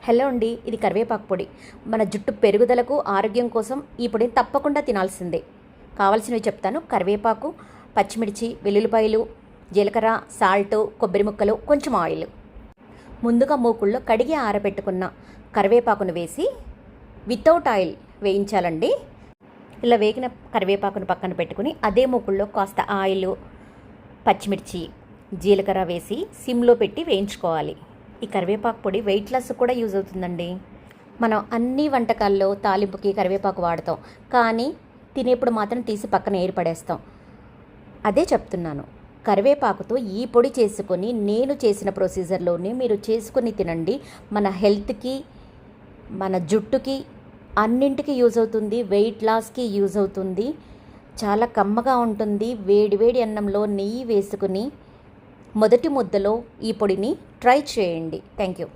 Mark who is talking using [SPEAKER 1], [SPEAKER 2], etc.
[SPEAKER 1] Hello అండి, ఇది కరివేపాకు పొడి. మన జుట్టు పెరుగుదలకు ఆరోగ్యం కోసం ఈ పొడిని తప్పకుండా తినాల్సిందే. కావాల్సినవి చెప్తాను. కరివేపాకు, పచ్చిమిర్చి, వెల్లుల్లిపాయలు, జీలకర్ర, సాల్ట్, కొబ్బరి ముక్కలు, కొంచెం ఆయిల్. ముందుగా మూకుల్లో కడిగి ఆరబెట్టుకున్న కరివేపాకును వేసి వితౌట్ ఆయిల్ వేయించాలండి. ఇలా వేగిన కరివేపాకును పక్కన పెట్టుకుని అదే మూకుల్లో కాస్త ఆయిల్, పచ్చిమిర్చి, జీలకర్ర వేసి సిమ్లో పెట్టి వేయించుకోవాలి. ఈ కరివేపాకు పొడి వెయిట్ లాస్ కూడా యూజ్ అవుతుందండి. మనం అన్ని వంటకాల్లో తాలింపుకి కరివేపాకు వాడతాం, కానీ తినేప్పుడు మాత్రం తీసి పక్కన ఏర్పడేస్తాం. అదే చెప్తున్నాను, కరివేపాకుతో ఈ పొడి చేసుకొని నేను చేసిన ప్రొసీజర్లోనే మీరు చేసుకొని తినండి. మన హెల్త్కి, మన జుట్టుకి అన్నింటికి యూజ్ అవుతుంది. వెయిట్ లాస్కి యూజ్ అవుతుంది. చాలా కమ్మగా ఉంటుంది. వేడి వేడి అన్నంలో నెయ్యి వేసుకుని మొదటి ముద్దలో ఈ పొడిని ట్రై చేయండి. Thank you.